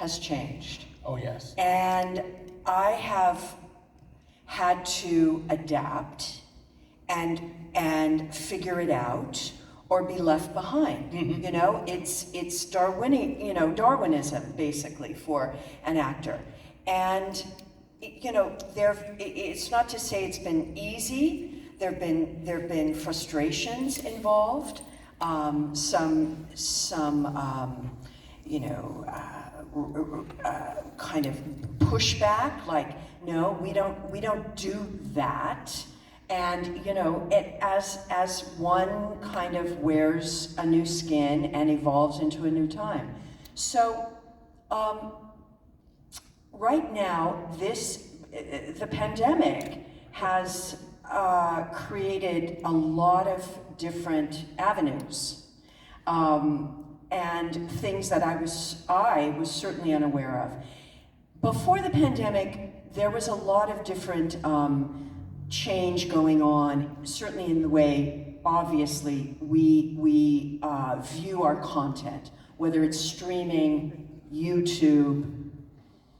has changed. Oh, yes. And I have had to adapt and figure it out or be left behind. Mm-hmm. You know, it's Darwinism basically for an actor. And you know, it's not to say it's been easy. There've been frustrations involved. Some kind of pushback, like, no, we don't do that. And you know, it as one kind of wears a new skin and evolves into a new time. So right now, the pandemic has created a lot of different avenues and things that I was certainly unaware of. Before the pandemic, there was a lot of different change going on, certainly in the way, obviously, we view our content, whether it's streaming, YouTube,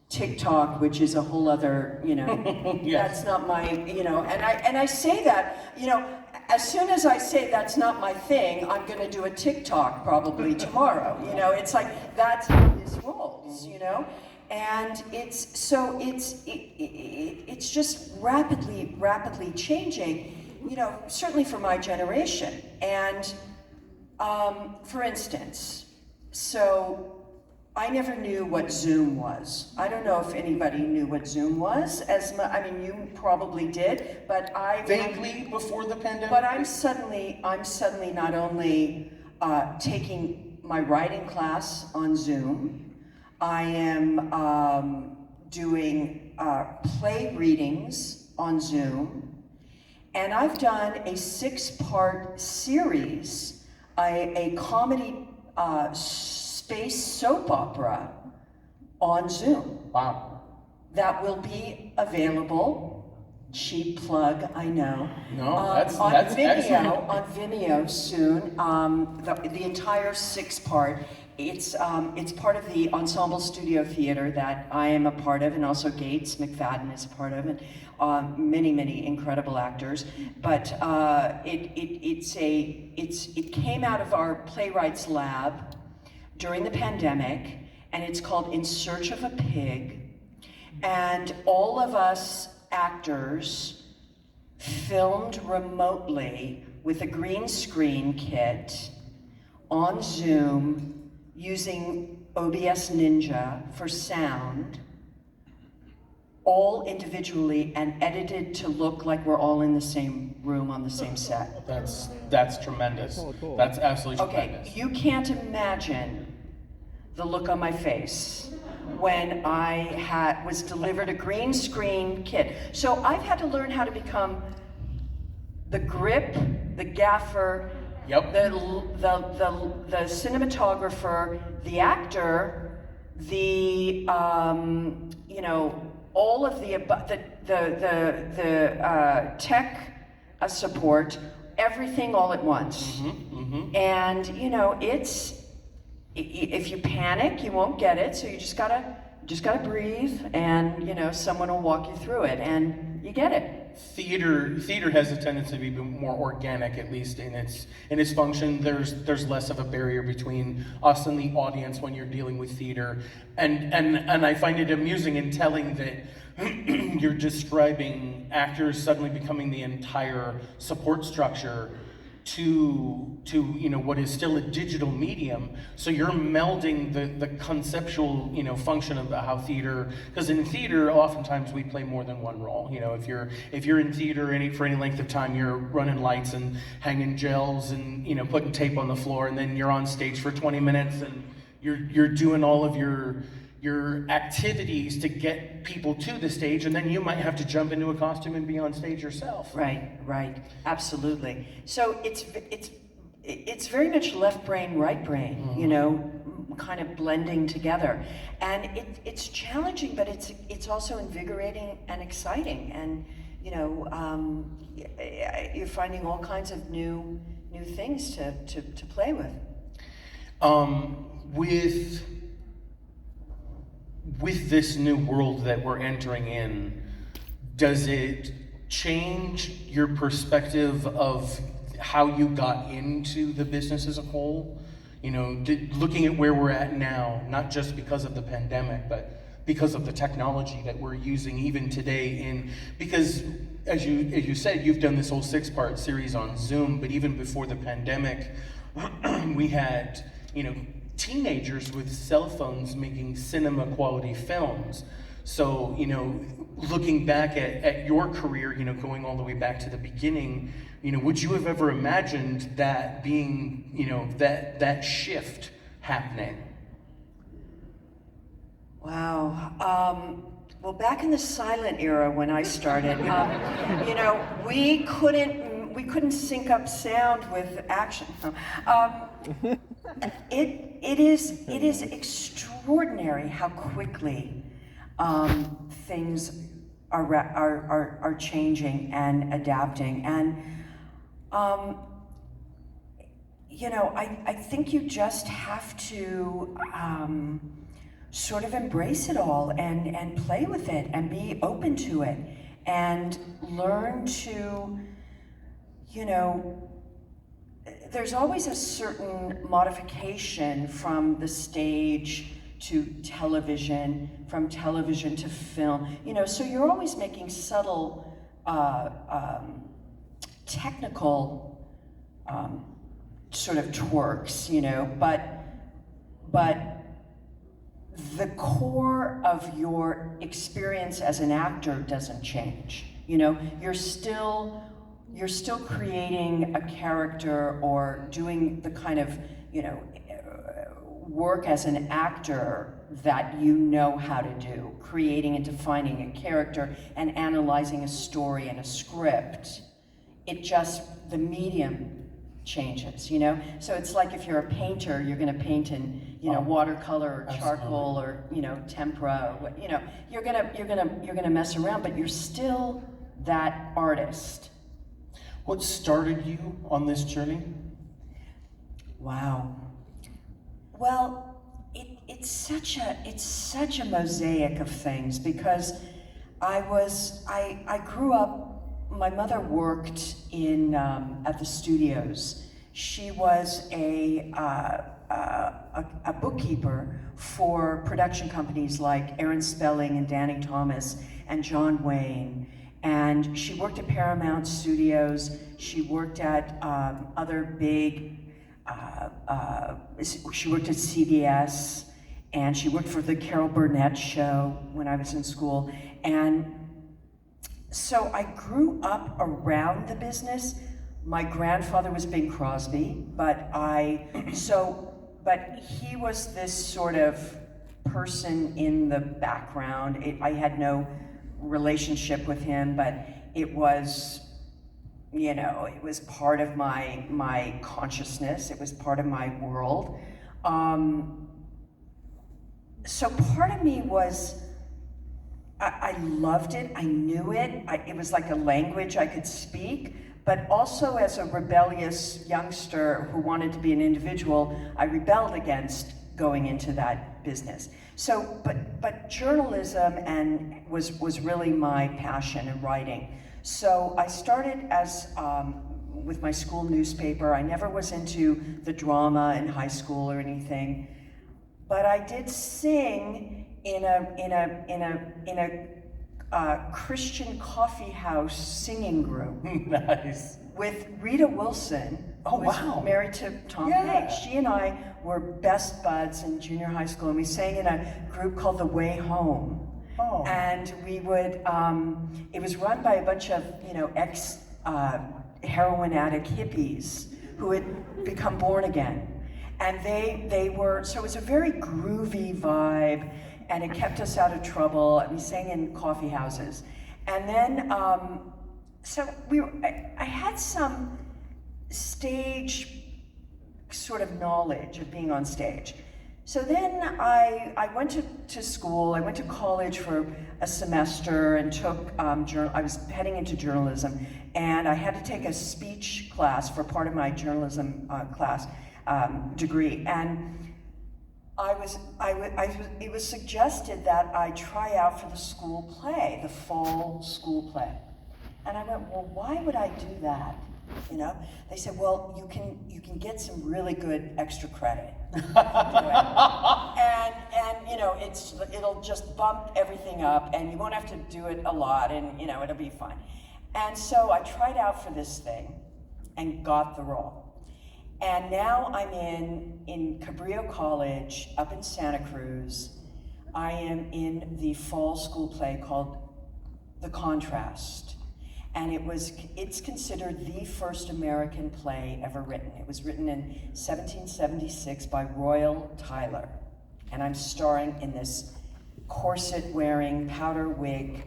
TikTok, which is a whole other, you know, Yes. that's not my, you know, and I say that, you know, as soon as I say that's not my thing, I'm going to do a TikTok probably tomorrow. You know, it's like that's how this rolls, you know, and it's just rapidly changing, you know, certainly for my generation. And for instance, so I never knew what Zoom was. I don't know if anybody knew what Zoom was. I mean, you probably did, but Vaguely before the pandemic. But I'm suddenly not only taking my writing class on Zoom. I am doing play readings on Zoom, and I've done a 6-part series, a comedy space soap opera on Zoom. Wow. That will be available, cheap plug, I know. No, that's Vimeo, excellent. on Vimeo soon. The entire 6-part. It's part of the Ensemble Studio Theater that I am a part of, and also Gates McFadden is a part of it. Many incredible actors, but it came out of our playwrights lab during the pandemic, and it's called In Search of a Pig. And all of us actors filmed remotely with a green screen kit on Zoom using OBS Ninja for sound, all individually and edited to look like we're all in the same room on the same set. That's tremendous. Oh, cool. That's absolutely Okay, tremendous. you can't imagine the look on my face when I was delivered a green screen kit. So I've had to learn how to become the grip, the gaffer, Yep. the cinematographer, the actor, the you know, all of the tech support, everything all at once. And you know, if you panic, you won't get it. So you just gotta breathe, and you know, someone will walk you through it, and you get it. Theater has a tendency to be more organic, at least in its function. There's less of a barrier between us and the audience when you're dealing with theater, and I find it amusing and telling that you're describing actors suddenly becoming the entire support structure to you know what is still a digital medium. So you're melding the conceptual, you know, function of how theater, because in theater oftentimes we play more than one role. You know, if you're in theater for any length of time, you're running lights and hanging gels and, you know, putting tape on the floor, and then you're on stage for 20 minutes and you're doing all of your activities to get people to the stage, and then you might have to jump into a costume and be on stage yourself. Right, absolutely. So it's very much left brain, right brain, you know, kind of blending together, and it's challenging, but it's also invigorating and exciting, and you know, you're finding all kinds of new things to play with. With with this new world that we're entering in, does it change your perspective of how you got into the business as a whole? You know, looking at where we're at now, not just because of the pandemic, but because of the technology that we're using even today because as you said, you've done this whole 6-part series on Zoom, but even before the pandemic, we had, you know, teenagers with cell phones making cinema quality films. So, you know, looking back at your career, you know, going all the way back to the beginning, you know, would you have ever imagined that being, you know, that shift happening? Wow. Well, back in the silent era when I started, you know, we couldn't sync up sound with action. It is extraordinary how quickly things are changing and adapting, and you know, I think you just have to sort of embrace it all and play with it and be open to it and learn to, you know, there's always a certain modification from the stage to television, from television to film, you know, so you're always making subtle technical sort of twerks, you know, but the core of your experience as an actor doesn't change. You know, you're still creating a character or doing the kind of, you know, work as an actor that you know how to do, creating and defining a character and analyzing a story and a script. It just, the medium changes, you know? So it's like if you're a painter, you're gonna paint in, you know, watercolor or charcoal or, you know, tempera or what, you know, you're gonna mess around, but you're still that artist. What started you on this journey? Wow. Well, it's such a mosaic of things because I grew up. My mother worked in at the studios. She was a bookkeeper for production companies like Aaron Spelling and Danny Thomas and John Wayne. And she worked at Paramount Studios. She worked at other big. She worked at CBS, and she worked for the Carol Burnett show when I was in school. And so I grew up around the business. My grandfather was Bing Crosby, but he was this sort of person in the background. I had no relationship with him, but it was, you know, it was part of my consciousness. It was part of my world. So part of me was, I loved it, I knew it, it was like a language I could speak, but also as a rebellious youngster who wanted to be an individual, I rebelled against going into that business. So, but journalism was really my passion in writing. So I started as, with my school newspaper. I never was into the drama in high school or anything, but I did sing in a Christian coffee house singing group. Nice. With Rita Wilson, oh, who was wow. married to Tom Hanks. She and I were best buds in junior high school, and we sang in a group called The Way Home. Oh. And we would, it was run by a bunch of, you know, ex-heroin addict hippies who had become born again. And they were, so it was a very groovy vibe, and it kept us out of trouble. And we sang in coffee houses. And then, so I had some stage sort of knowledge of being on stage. So then I went to school, I went to college for a semester and took, I was heading into journalism, and I had to take a speech class for part of my journalism class degree. And it was suggested that I try out for the school play, the fall school play. And I went, well, why would I do that? You know, they said, well, you can get some really good extra credit. and you know, it'll just bump everything up, and you won't have to do it a lot, and you know, it'll be fine. And so I tried out for this thing and got the role. And now I'm in Cabrillo College up in Santa Cruz. I am in the fall school play called The Contrast. And it's considered the first American play ever written. It was written in 1776 by Royal Tyler. And I'm starring in this corset-wearing, powder wig,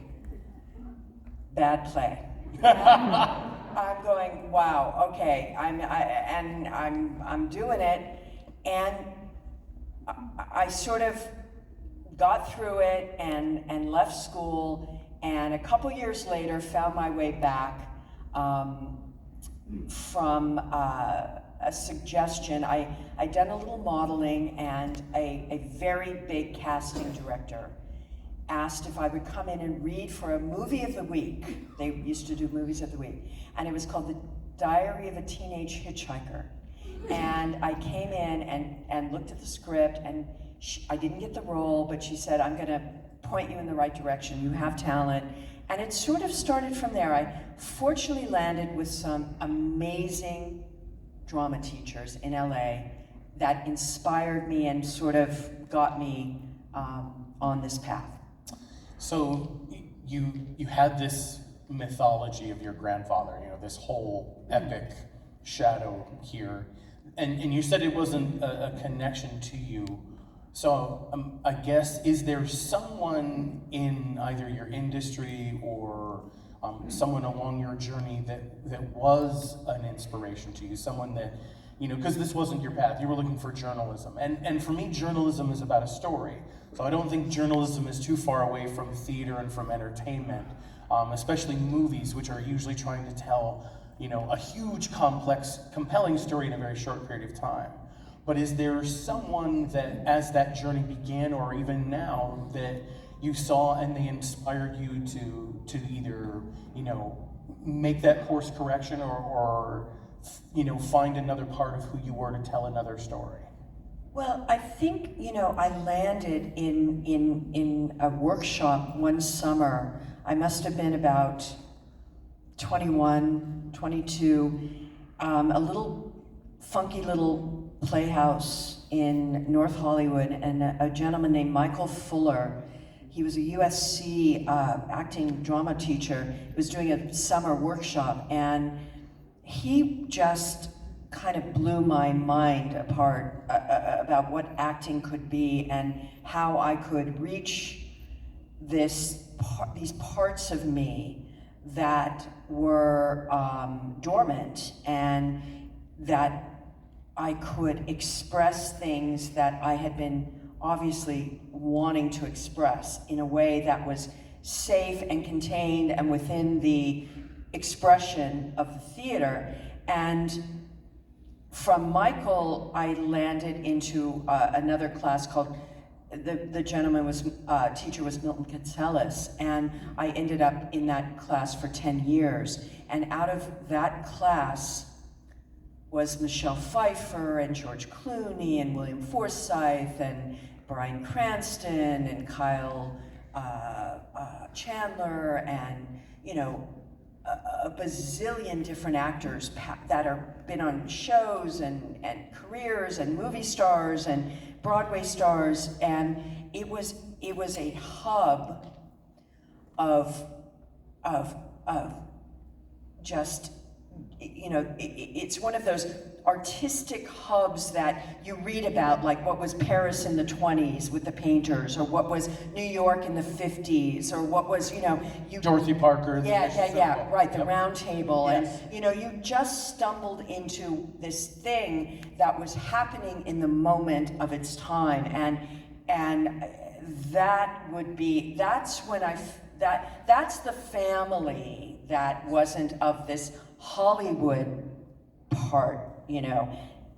bad play. I'm going, wow, okay, I'm doing it, and I sort of got through it and left school, and a couple years later found my way back from a suggestion. I'd done a little modeling, and a very big casting director asked if I would come in and read for a movie of the week. They used to do movies of the week. And it was called The Diary of a Teenage Hitchhiker. And I came in and looked at the script, and I didn't get the role, but she said, I'm gonna point you in the right direction. You have talent. And it sort of started from there. I fortunately landed with some amazing drama teachers in LA that inspired me and sort of got me on this path. So you had this mythology of your grandfather, you know, this whole epic shadow here, and you said it wasn't a connection to you. So I guess, is there someone in either your industry or someone along your journey that was an inspiration to you, someone that, you know, because this wasn't your path, you were looking for journalism, and for me, journalism is about a story. So I don't think journalism is too far away from theater and from entertainment, especially movies, which are usually trying to tell, you know, a huge, complex, compelling story in a very short period of time. But is there someone that, as that journey began, or even now, that you saw and they inspired you to either, you know, make that course correction or you know, find another part of who you were to tell another story? Well, I think, you know, I landed in a workshop one summer. I must have been about 21, 22, a little funky little playhouse in North Hollywood, and a gentleman named Michael Fuller. He was a USC acting drama teacher. He was doing a summer workshop, and he just kind of blew my mind apart about what acting could be and how I could reach these parts of me that were dormant, and that I could express things that I had been obviously wanting to express in a way that was safe and contained and within the expression of the theater. And from Michael, I landed into another class called, the gentleman was, teacher was Milton Katselis, and I ended up in that class for 10 years. And out of that class was Michelle Pfeiffer and George Clooney and William Forsythe and Bryan Cranston and Kyle Chandler, and, you know, a bazillion different actors that are been on shows and careers and movie stars and Broadway stars, and it was a hub of just, you know, it's one of those artistic hubs that you read about, like what was Paris in the 20s with the painters, or what was New York in the 50s, or what was, you know, Dorothy Parker. Yeah, right, the Yep. Round Table. Yes. And, you know, you just stumbled into this thing that was happening in the moment of its time, and that would be, that's when that's the family that wasn't of this Hollywood part, you know.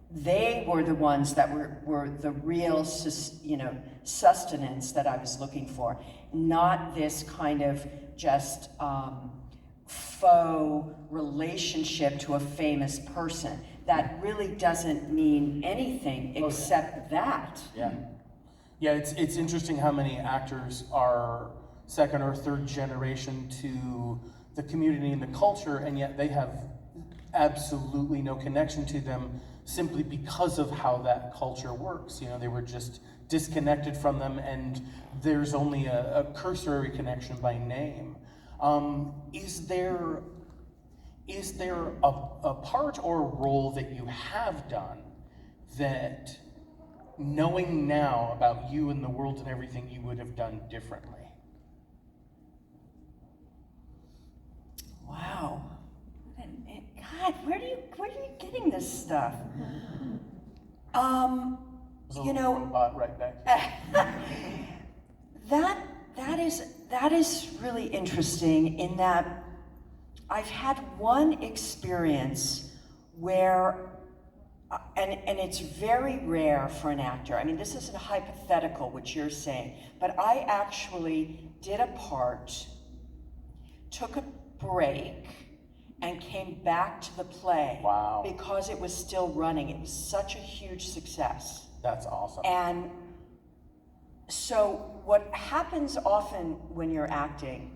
they were the ones that were the real, sustenance that I was looking for, not this kind of just faux relationship to a famous person that really doesn't mean anything except that. Yeah. Yeah, it's interesting how many actors are second or third generation to the community and the culture, and yet they have absolutely no connection to them simply because of how that culture works. They were just disconnected from them, and there's only a cursory connection by name. Is there a part or a role that you have done that, knowing now about you and the world and everything, you would have done differently? Wow. God, where are you getting this stuff? Robot right back. That is really interesting in that I've had one experience where, and it's very rare for an actor. I mean, this isn't hypothetical, what you're saying, but I actually did a part, took a break, and came back to the play. Wow. Because it was still running. It was such a huge success. That's awesome. And so what happens often when you're acting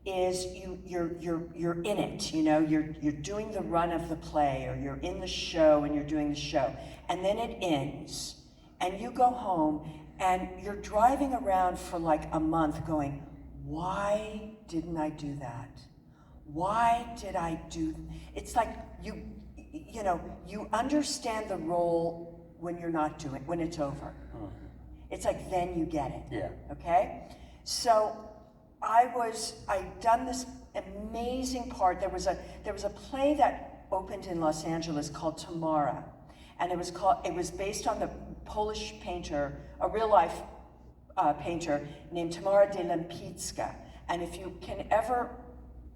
is you're in it, you're doing the run of the play, or you're in the show and you're doing the show, and then it ends, and you go home and you're driving around for like a month going, why didn't I do that? Why did I do? It's like you understand the role when you're not doing, when it's over. It's like then you get it. Yeah. Okay? So I'd done this amazing part. There was a play that opened in Los Angeles called Tamara, and it was based on the Polish painter, a real life painter named Tamara de Lempicka. And if you can ever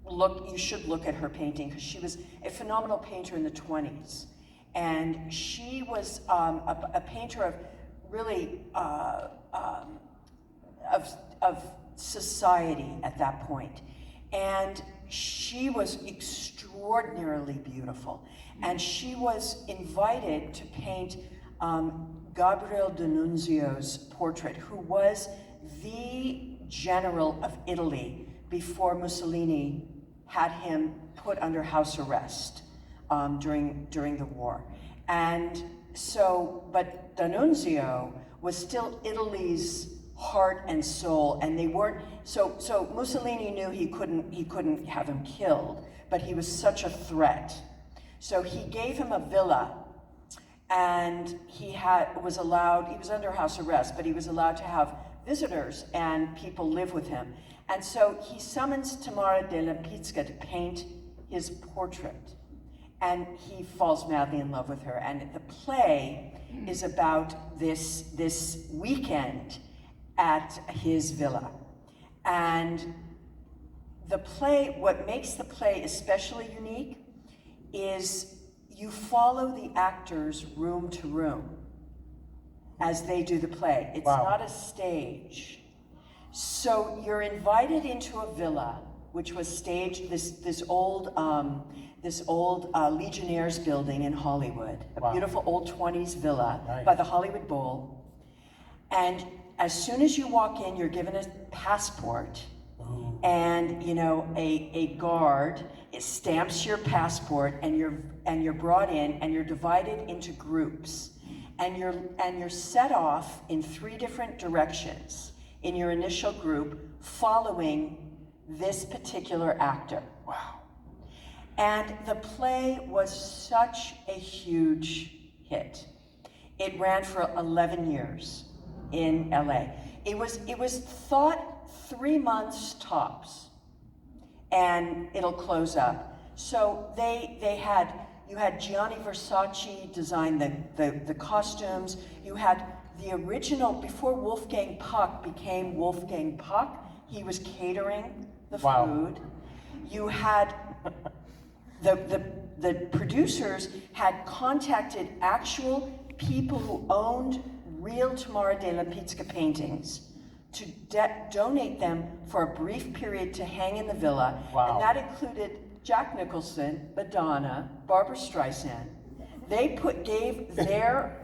look, you should look at her painting, because she was a phenomenal painter in the 20s. And she was a painter of really of society at that point. And she was extraordinarily beautiful. And she was invited to paint Gabriele D'Annunzio's portrait, who was the general of Italy before Mussolini had him put under house arrest during the war. And so, but D'Annunzio was still Italy's heart and soul, and they weren't, so Mussolini knew he couldn't have him killed, but he was such a threat. So he gave him a villa, and he was under house arrest, but he was allowed to have visitors and people live with him. And so he summons Tamara de Lempicka to paint his portrait. And he falls madly in love with her. And the play is about this weekend at his villa. And the play, what makes the play especially unique is you follow the actors room to room as they do the play. It's Wow. not a stage. So you're invited into a villa, which was staged, this old Legionnaires building in Hollywood, a Wow. beautiful beautiful old 20s villa Nice. by the Hollywood Bowl. And as soon as you walk in, you're given a passport. Ooh. And a guard stamps your passport, and you're brought in, and you're divided into groups, and you're set off in 3 different directions in your initial group, following this particular actor. Wow. And the play was such a huge hit. It ran for 11 years in LA. It was thought 3 months tops, and it'll close up. So you had Gianni Versace design the costumes. You had the original, before Wolfgang Puck became Wolfgang Puck, he was catering the Wow. food. You had The producers had contacted actual people who owned real Tamara de la Pizca paintings to donate them for a brief period to hang in the villa. Wow. And that included Jack Nicholson, Madonna, Barbara Streisand. They gave their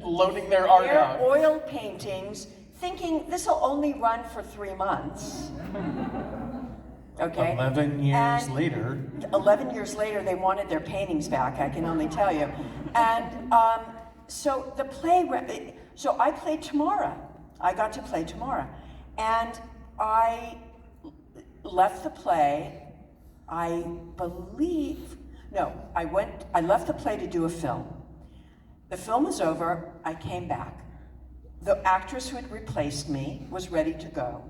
loading their art out. oil paintings, thinking this will only run for 3 months. Okay. 11 years later. 11 years later, they wanted their paintings back, I can only tell you. And so the play, so I played Tamara. I got to play Tamara. And I left the play, I left the play to do a film. The film was over, I came back. The actress who had replaced me was ready to go.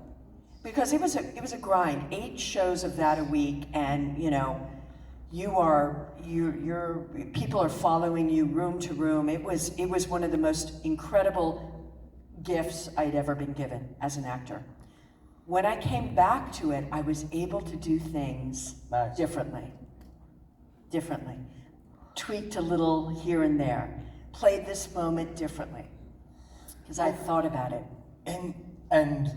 Because it was a grind, 8 shows of that a week, and you know, people are following you room to room. It was one of the most incredible gifts I'd ever been given as an actor. When I came back to it, I was able to do things differently. Tweaked a little here and there. Played this moment differently. Because I thought about it. And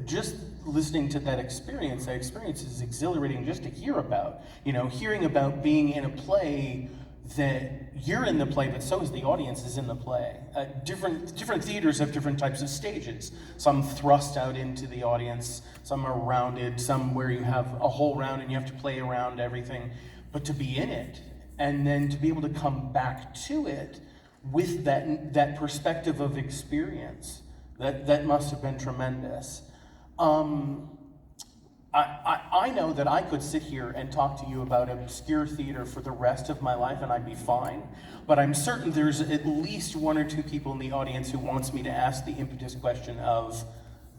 just listening to that experience is exhilarating just to hear about. You know, hearing about being in a play that you're in the play, but so is the audience is in the play. Different theaters have different types of stages. Some thrust out into the audience, some are rounded, some where you have a whole round and you have to play around everything. But to be in it, and then to be able to come back to it with that perspective of experience, that must have been tremendous. I know that I could sit here and talk to you about obscure theater for the rest of my life and I'd be fine. But I'm certain there's at least 1 or 2 people in the audience who wants me to ask the impetus question of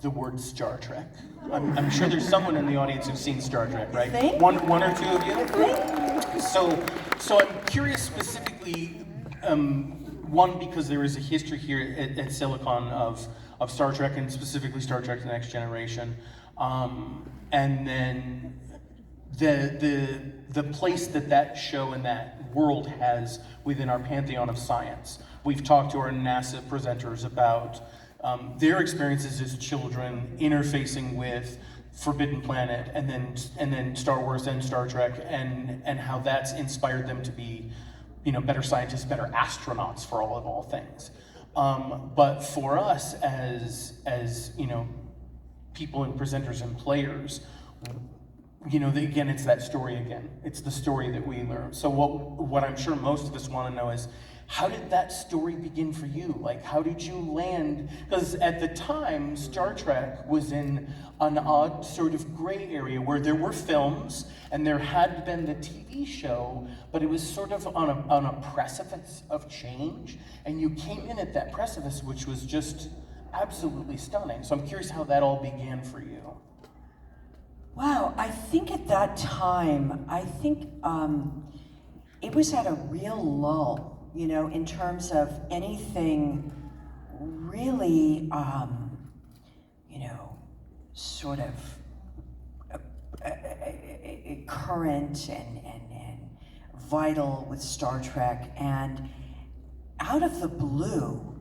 the word Star Trek. I'm sure there's someone in the audience who's seen Star Trek, right? One or 2 of you? So I'm curious specifically, one, because there is a history here at SiliCon of Star Trek, and specifically Star Trek The Next Generation. And then the place that show and that world has within our pantheon of science. We've talked to our NASA presenters about their experiences as children interfacing with Forbidden Planet and then Star Wars and Star Trek, and how that's inspired them to be, you know, better scientists, better astronauts for all things. But for us as you know, people and presenters and players, you know, again, it's that story again. It's the story that we learn. So what I'm sure most of us want to know is, how did that story begin for you? Like, how did you land? Because at the time, Star Trek was in an odd sort of gray area where there were films and there had been the TV show, but it was sort of on a precipice of change. And you came in at that precipice, which was just absolutely stunning. So I'm curious how that all began for you. Wow, I think at that time, it was at a real lull, you know, in terms of anything really, you know, sort of current and vital with Star Trek. And out of the blue,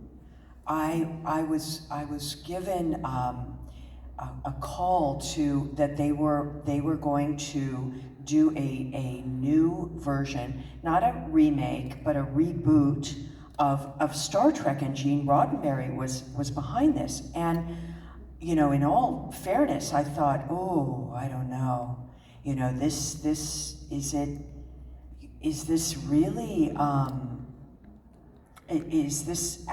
I was given a call to that they were going to do a new version, not a remake, but a reboot of Star Trek, and Gene Roddenberry was behind this. And you know, in all fairness, I thought, oh, I don't know, you know, is this really is this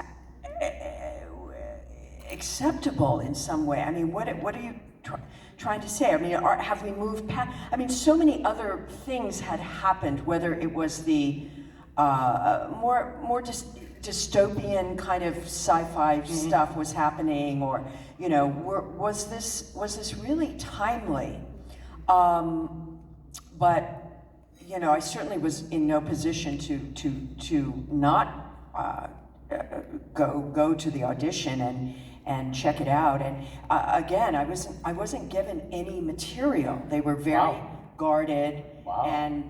acceptable in some way? I mean, what are you trying to say? I mean, have we moved past? I mean, so many other things had happened, whether it was the more dystopian kind of sci-fi stuff was happening, or you know, was this really timely? But you know, I certainly was in no position to not go to the audition and check it out. And again, I wasn't given any material. They were very guarded, Wow.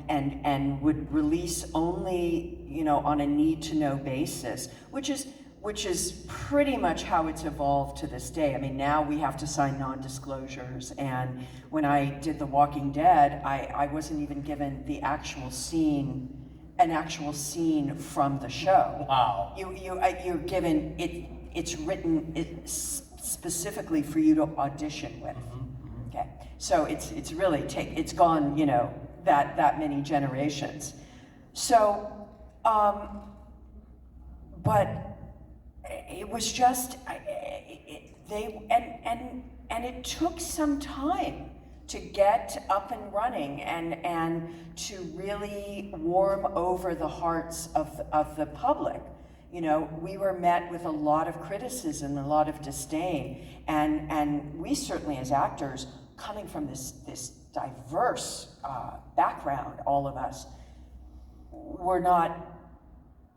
and would release only, you know, on a need-to-know basis, which is pretty much how it's evolved to this day. I mean, now we have to sign non-disclosures, and when I did The Walking Dead, I wasn't even given the actual scene, an actual scene from the show. Wow. You're given it. It's written specifically for you to audition with. Okay, so it's really it's gone, you know, that many generations. So, but it was just it took some time to get up and running and to really warm over the hearts of the public. You know, we were met with a lot of criticism, a lot of disdain, and we certainly as actors, coming from this diverse background, all of us, were not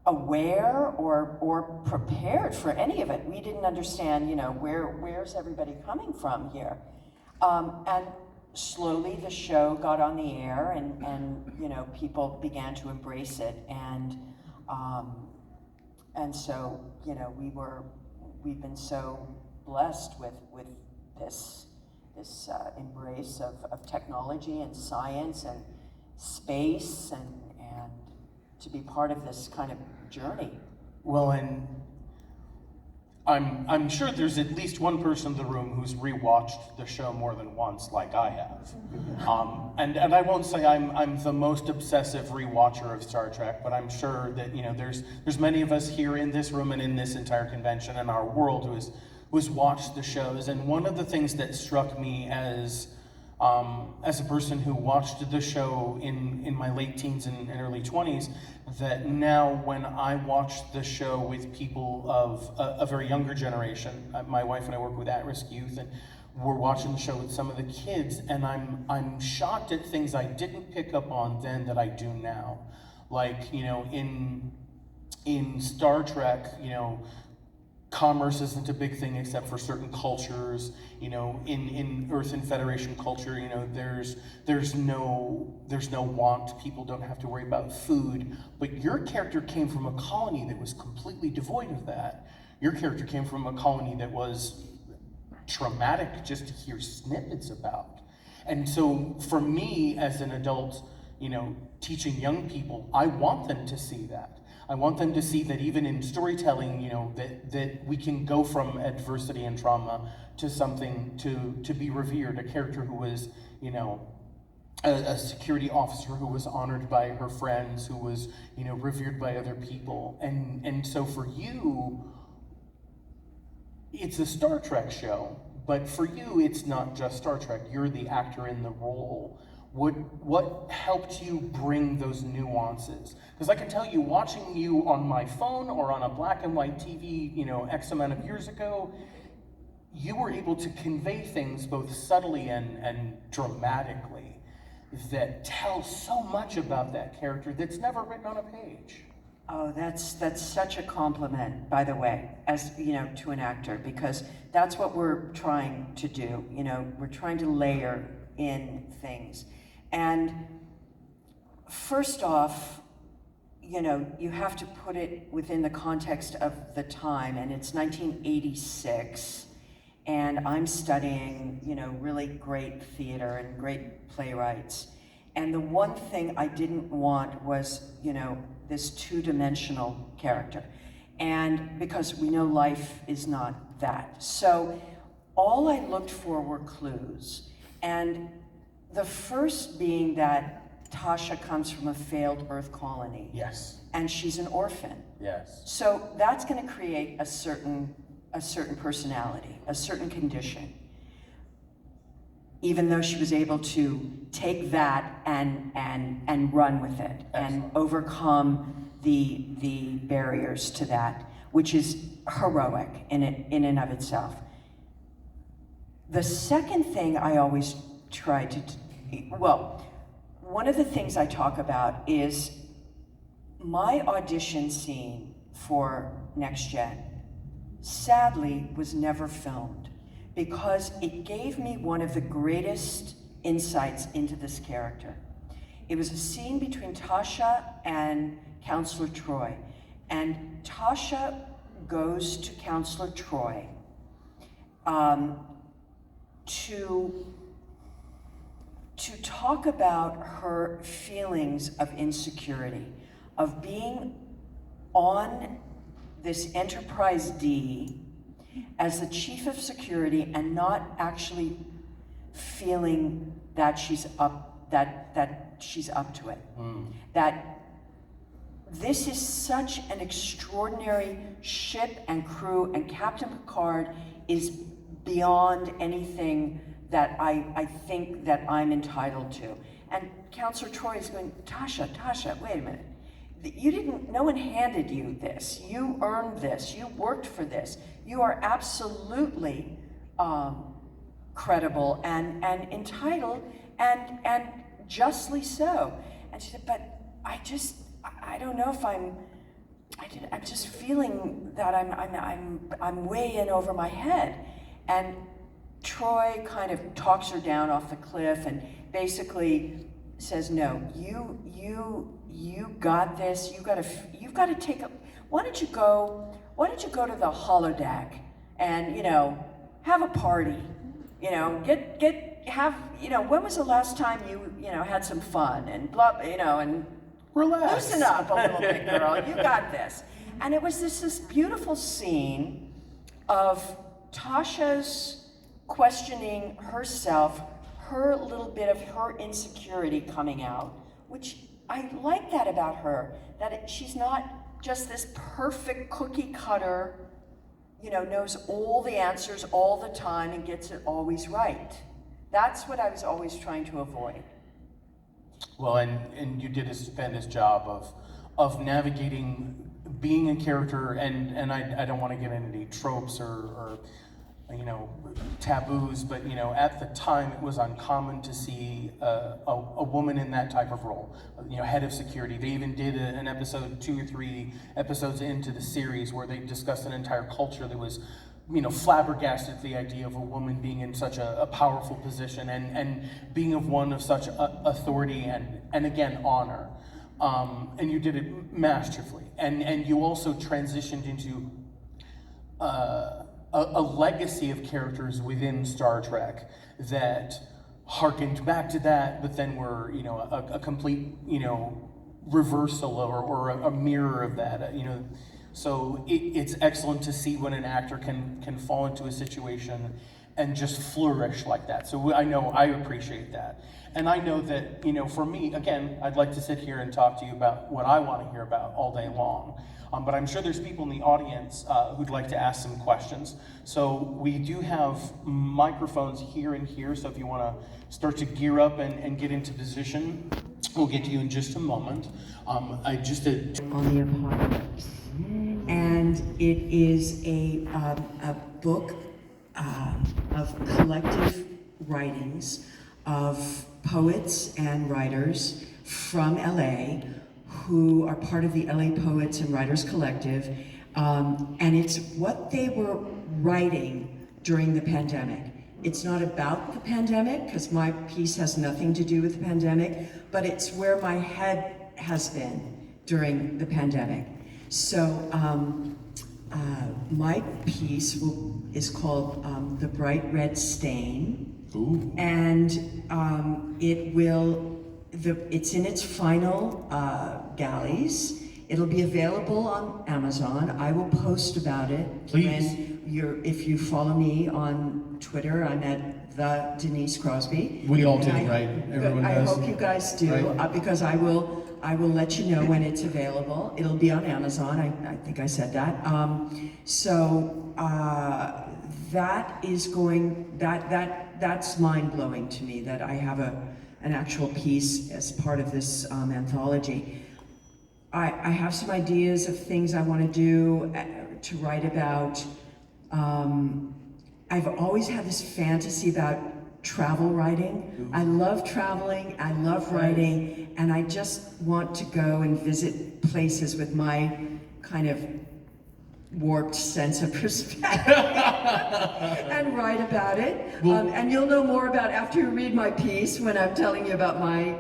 aware or prepared for any of it. We didn't understand, you know, where's everybody coming from here? And slowly the show got on the air, and you know, people began to embrace it, and so, you know, we've been so blessed with this embrace of technology and science and space, and to be part of this kind of journey. Well, and I'm sure there's at least one person in the room who's rewatched the show more than once, like I have. And I won't say I'm the most obsessive rewatcher of Star Trek, but I'm sure that, you know, there's many of us here in this room and in this entire convention and our world who's watched the shows. And one of the things that struck me as a person who watched the show in my late teens and early 20s, that now when I watch the show with people of a very younger generation, my wife and I work with at-risk youth, and we're watching the show with some of the kids, and I'm shocked at things I didn't pick up on then that I do now. Like, you know, in Star Trek, you know, commerce isn't a big thing except for certain cultures. You know, in Earth and Federation culture, you know, there's no want. People don't have to worry about food. But your character came from a colony that was completely devoid of that. Your character came from a colony that was traumatic just to hear snippets about. And so for me as an adult, you know, teaching young people, I want them to see that. I want them to see that even in storytelling, you know, that we can go from adversity and trauma to something to be revered, a character who was, you know, a security officer who was honored by her friends, who was, you know, revered by other people. And so for you, it's a Star Trek show, but for you, it's not just Star Trek. You're the actor in the role. What helped you bring those nuances? Because I can tell you, watching you on my phone or on a black and white TV, you know, X amount of years ago, you were able to convey things both subtly and dramatically that tell so much about that character that's never written on a page. Oh, that's such a compliment, by the way, as, you know, to an actor, because that's what we're trying to do. You know, we're trying to layer in things. And first off, you know, you have to put it within the context of the time, and it's 1986, and I'm studying, you know, really great theater and great playwrights. And the one thing I didn't want was, you know, this two-dimensional character. And because we know life is not that. So all I looked for were clues. And the first being that Tasha comes from a failed Earth colony. Yes. And she's an orphan. Yes. So that's going to create a certain personality, a certain condition. Even though she was able to take that and run with it. Excellent. And overcome the barriers to that, which is heroic in and of itself. The second thing I always try to, well, one of the things I talk about is my audition scene for Next Gen, sadly, was never filmed because it gave me one of the greatest insights into this character. It was a scene between Tasha and Counselor Troy, and Tasha goes to Counselor Troy to talk about her feelings of insecurity, of being on this Enterprise D as the chief of security and not actually feeling that she's up to it. That this is such an extraordinary ship and crew, and Captain Picard is beyond anything that I think that I'm entitled to. And Counselor Troy is going, Tasha, wait a minute. No one handed you this. You earned this. You worked for this. You are absolutely credible and entitled and justly so. And she said, but I don't know if I'm just feeling that I'm way in over my head. And Troy kind of talks her down off the cliff and basically says, no, you got this. You've got to take a, why don't you go to the holodeck and, have a party, when was the last time you had some fun and blah, and relax. Loosen up a little bit, girl. You got this. And it was this beautiful scene of Tasha's questioning herself, her little bit of her insecurity coming out, which I like that about her, that she's not just this perfect cookie cutter, knows all the answers all the time and gets it always right. That's what I was always trying to avoid. Well, and you did a stupendous job of navigating being a character, and I don't want to get into any tropes or taboos, but at the time it was uncommon to see a woman in that type of role, head of security. They even did an episode 2 or 3 episodes into the series where they discussed an entire culture that was flabbergasted at the idea of a woman being in such a powerful position and being of one of such authority and again honor. And you did it masterfully, and you also transitioned into a legacy of characters within Star Trek that harkened back to that, but then were a complete reversal or a mirror of that. So it's excellent to see when an actor can fall into a situation and just flourish like that. So I appreciate that. And I know that, for me, again, I'd like to sit here and talk to you about what I want to hear about all day long. But I'm sure there's people in the audience who'd like to ask some questions. So we do have microphones here and here. So if you want to start to gear up and get into position, we'll get to you in just a moment. I just did on the apocalypse. And it is a book of collective writings of poets and writers from LA who are part of the LA Poets and Writers Collective. And it's what they were writing during the pandemic. It's not about the pandemic, because my piece has nothing to do with the pandemic, but it's where my head has been during the pandemic. So my piece is called The Bright Red Stain. Ooh. And it's in its final galleys. It'll be available on Amazon. I will post about it. Please. If you follow me on Twitter, I'm at the Denise Crosby. We all do, right? Everyone does. I hope you guys do, right? Because I will let you know when it's available. It'll be on Amazon. I think I said that. That's mind-blowing to me that I have an actual piece as part of this anthology. I have some ideas of things I want to do, to write about. I've always had this fantasy about travel writing. I love traveling, I love writing, and I just want to go and visit places with my kind of warped sense of perspective and write about it. And you'll know more about after you read my piece when I'm telling you about my,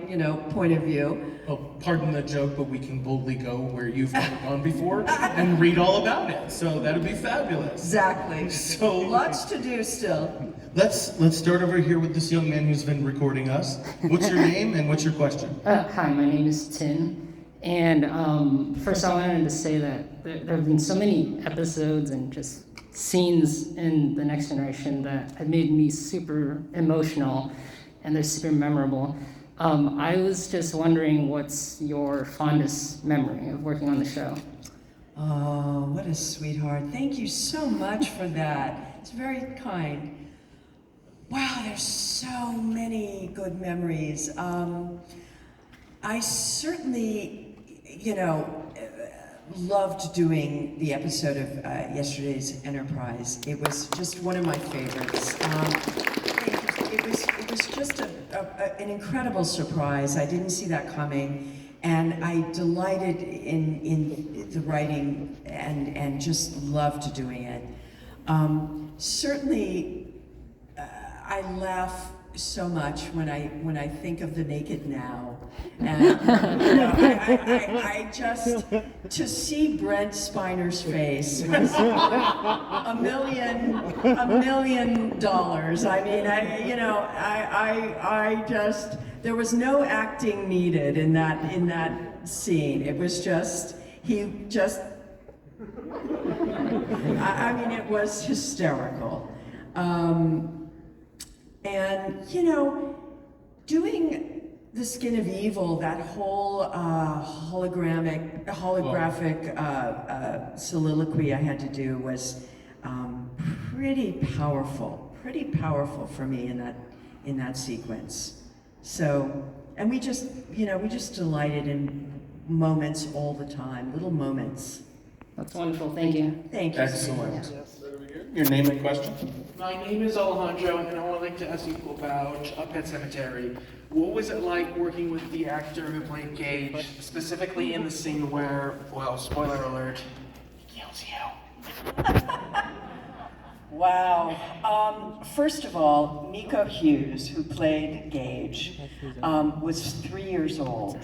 point of view. Oh, pardon the joke, but we can boldly go where you've never gone before and read all about it. So that'd be fabulous. Exactly. So lots to do still. Let's start over here with this young man who's been recording us. What's your name and what's your question? Hi, my name is Tin. And first I wanted to say that there have been so many episodes and just scenes in The Next Generation that have made me super emotional and they're super memorable. I was just wondering, what's your fondest memory of working on the show? Oh, what a sweetheart. Thank you so much for that. It's very kind. Wow, there's so many good memories. I certainly, loved doing the episode of yesterday's Enterprise. It was just one of my favorites. It was just an incredible surprise. I didn't see that coming, and I delighted in the writing and just loved doing it. Certainly, I laugh so much when I think of the naked now, and I just to see Brent Spiner's face was $1 million. I mean, I just there was no acting needed in that scene. It was just I mean, it was hysterical. And, doing The Skin of Evil, that whole holographic soliloquy I had to do was pretty powerful for me in that sequence. So, and we just delighted in moments all the time, little moments. That's wonderful, thank you. Thank you. Excellent. Your name and question? My name is Alejandro, and I would like to ask you about Pet Sematary. What was it like working with the actor who played Gage, specifically in the scene where, well, spoiler alert, he kills you? Wow. First of all, Nico Hughes, who played Gage, was 3 years old,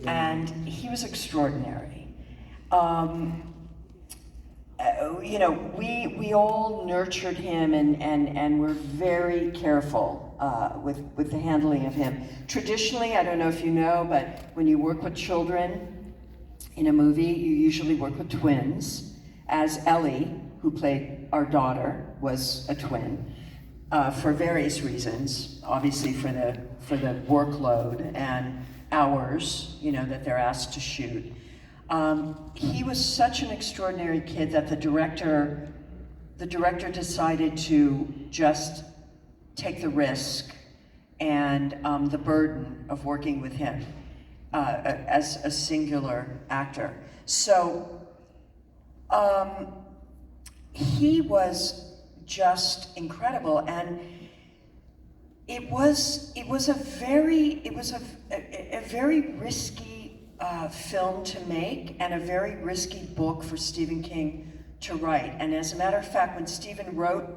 and he was extraordinary. We all nurtured him and were very careful with the handling of him. Traditionally, I don't know if you know, but when you work with children in a movie, you usually work with twins, as Ellie, who played our daughter, was a twin, for various reasons. Obviously for the workload and hours, that they're asked to shoot. He was such an extraordinary kid that the director decided to just take the risk and the burden of working with him as a singular actor. So he was just incredible, and it was a very risky film to make, and a very risky book for Stephen King to write. And as a matter of fact, when Stephen wrote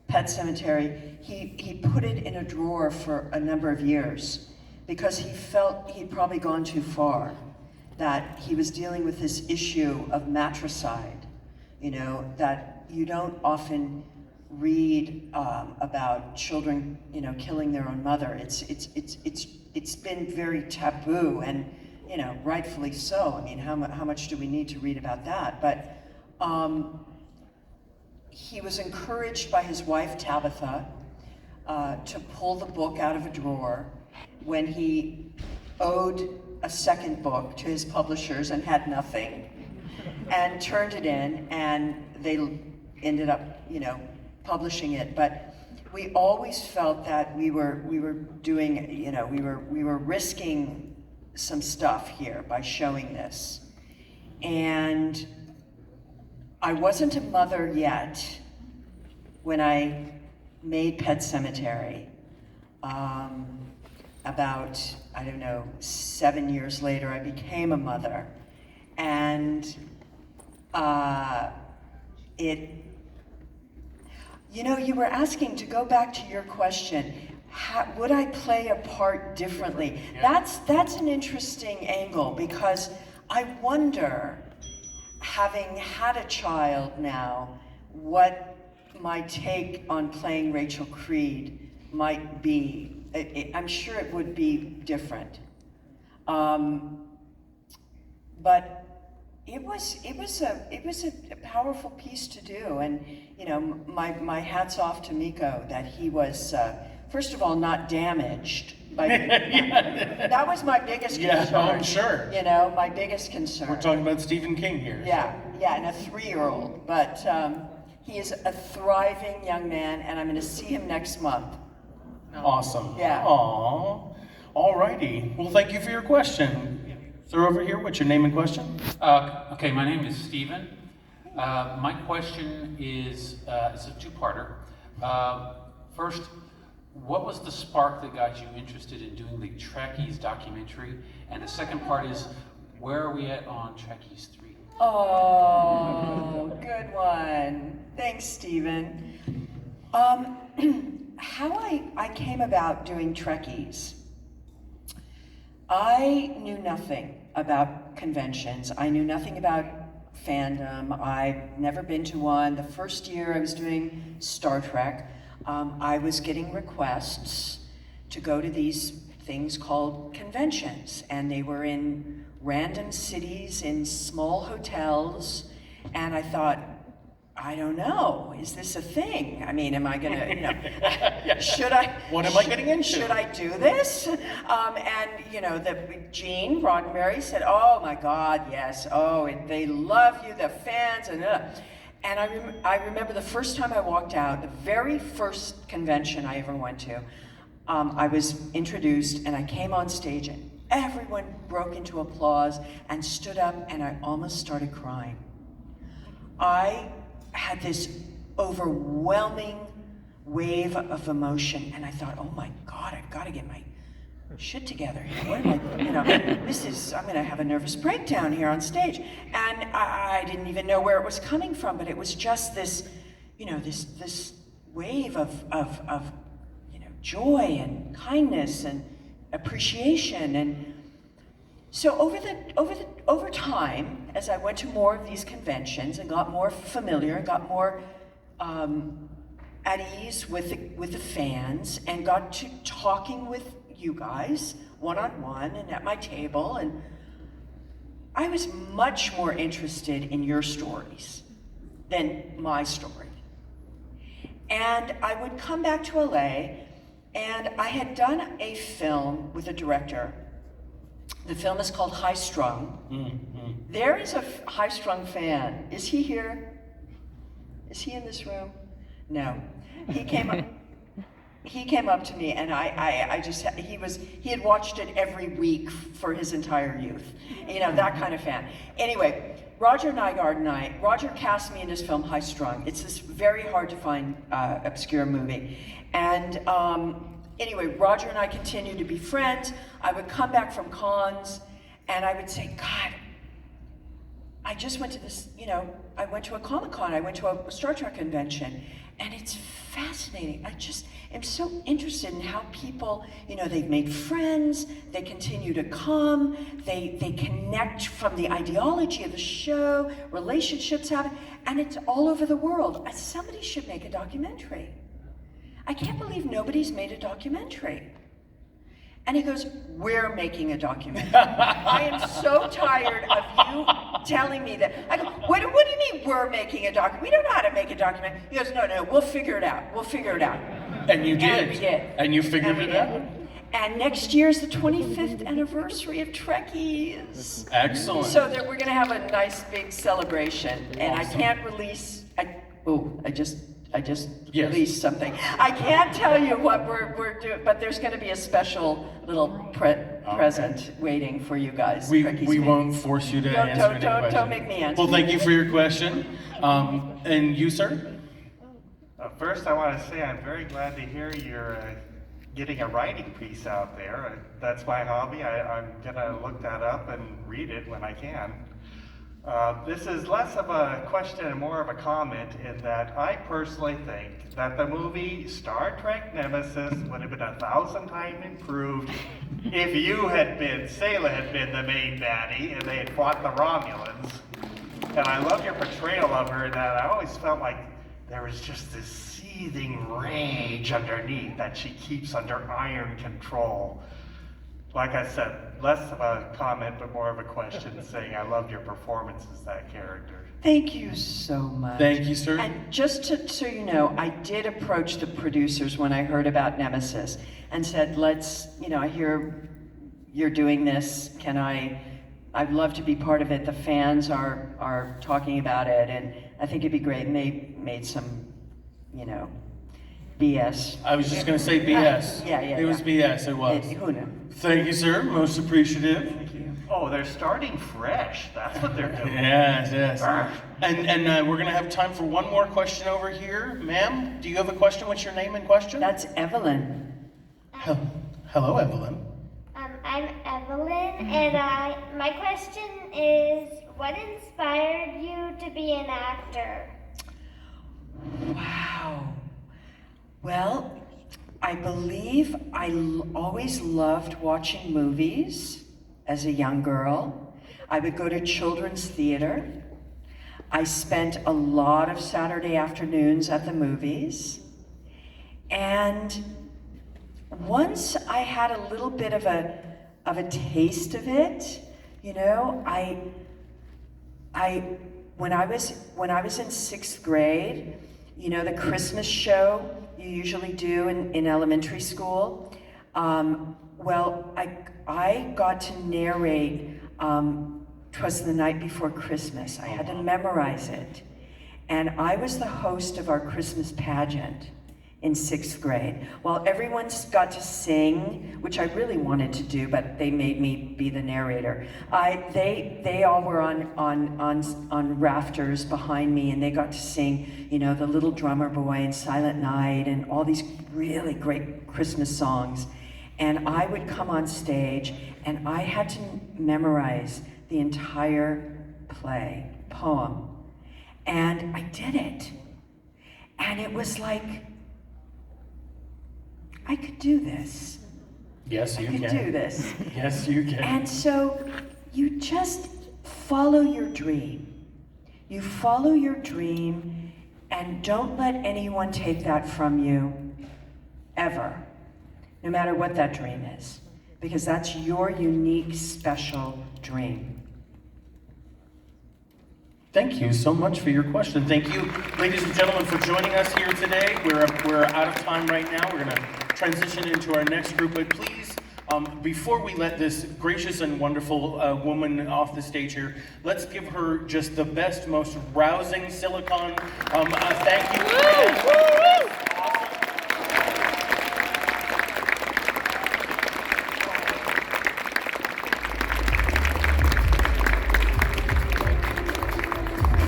Pet Sematary, he put it in a drawer for a number of years because he felt he'd probably gone too far, that he was dealing with this issue of matricide, that you don't often read about children, killing their own mother. It's been very taboo, and rightfully so. I mean, how much do we need to read about that? But he was encouraged by his wife, Tabitha, to pull the book out of a drawer when he owed a second book to his publishers and had nothing, and turned it in, and they ended up, publishing it. But we always felt that we were doing, we were risking some stuff here by showing this. And I wasn't a mother yet when I made Pet Sematary. About, 7 years later, I became a mother. And it, you were asking, to go back to your question, would I play a part differently? Yeah. That's an interesting angle, because I wonder, having had a child now, what my take on playing Rachel Creed might be. I'm sure it would be different. But it was a powerful piece to do, and my hat's off to Miko that he was first of all not damaged. That was my biggest concern. Yeah, I'm sure. My biggest concern. We're talking about Stephen King here. Yeah, and a 3-year-old, but he is a thriving young man, and I'm going to see him next month. Awesome. Yeah. Aww. Alrighty. Well, thank you for your question. Sir, over here, what's your name and question? Okay, my name is Stephen. My question is it's a two-parter. First, what was the spark that got you interested in doing the Trekkies documentary? And the second part is, where are we at on Trekkies 3? Oh, good one. Thanks, Stephen. How I came about doing Trekkies. I knew nothing about conventions. I knew nothing about fandom. I'd never been to one. The first year I was doing Star Trek, I was getting requests to go to these things called conventions, and they were in random cities in small hotels, and I thought, I don't know, is this a thing? I mean, am I gonna, should I? What am I getting into? Should I do this? And Gene Roddenberry said, oh my God, yes, they love you, the fans, and I remember the first time I walked out, the very first convention I ever went to, I was introduced and I came on stage and everyone broke into applause and stood up, and I almost started crying. I had this overwhelming wave of emotion, and I thought, oh my God, I've got to get my shit together. What am I, I'm gonna have a nervous breakdown here on stage. And I didn't even know where it was coming from, but it was just this, this wave of joy and kindness and appreciation. And so over time, as I went to more of these conventions and got more familiar, got more at ease with the fans, and got to talking with you guys one-on-one and at my table, and I was much more interested in your stories than my story. And I would come back to LA, and I had done a film with a director. The film is called High Strung. Mm-hmm. There is a High Strung fan. Is he here? Is he in this room? No. He came up. He came up to me, and he had watched it every week for his entire youth. That kind of fan. Anyway, Roger cast me in his film High Strung. It's this very hard to find obscure movie. And anyway, Roger and I continued to be friends. I would come back from cons, and I would say, God, I just went to this, I went to a Comic-Con, I went to a Star Trek convention, and it's fascinating. I just am so interested in how people, they've made friends, they continue to come, they connect from the ideology of the show, relationships happen, and it's all over the world. Somebody should make a documentary. I can't believe nobody's made a documentary. And he goes, we're making a documentary. I am so tired of you telling me that. I go, what do you mean we're making a documentary? We don't know how to make a documentary. He goes, no, we'll figure it out. We'll figure it out. And you did. And we did. And you figured it out. And next year is the 25th anniversers of Trekkies. Excellent. So we're going to have a nice big celebration. Awesome. And I can't release, I just released something. I can't tell you what we're doing, but there's going to be a special little present waiting for you guys. We won't force you to answer any questions. Don't make me answer. Well, thank you for your question. And you, sir? First, I want to say I'm very glad to hear you're getting a writing piece out there. That's my hobby. I'm going to look that up and read it when I can. This is less of a question and more of a comment in that I personally think that the movie Star Trek Nemesis would have been 1,000 times improved if you had been, Sayla had been the main baddie and they had fought the Romulans. And I love your portrayal of her, that I always felt like there was just this seething rage underneath that she keeps under iron control. Like I said, less of a comment, but more of a question, saying I loved your performance as that character. Thank you so much. Thank you, sir. And just so you know, I did approach the producers when I heard about Nemesis and said, let's, I hear you're doing this, I'd love to be part of it. The fans are talking about it, and I think it'd be great. And they made some, BS. I was just going to say BS. Yeah. It was BS, it was. Who knew? Thank you, sir. Most appreciative. Thank you. Oh, they're starting fresh. That's what they're doing. Yes. And we're going to have time for one more question over here. Ma'am, do you have a question? What's your name and question? That's Evelyn. Hello, Evelyn. I'm Evelyn, and my question is, what inspired you to be an actor? Wow. Well, I believe I always loved watching movies as a young girl. I would go to children's theater. I spent a lot of Saturday afternoons at the movies. And once I had a little bit of a taste of it, when I was in 6th grade, the Christmas show you usually do in elementary school. Well, I got to narrate 'Twas the Night Before Christmas. I had to memorize it. And I was the host of our Christmas pageant in 6th grade. While everyone's got to sing, which I really wanted to do, but they made me be the narrator. They all were on rafters behind me, and they got to sing, The Little Drummer Boy and Silent Night and all these really great Christmas songs. And I would come on stage, and I had to memorize the entire poem. And I did it. And it was like, I could do this. Yes, you I could can. do this. Yes, you can. And so you just follow your dream. You follow your dream, and don't let anyone take that from you, ever, no matter what that dream is, because that's your unique, special dream. Thank you so much for your question. Thank you, ladies and gentlemen, for joining us here today. We're out of time right now. We're going to transition into our next group, but please, before we let this gracious and wonderful woman off the stage here, let's give her just the best, most rousing SiliCon thank you.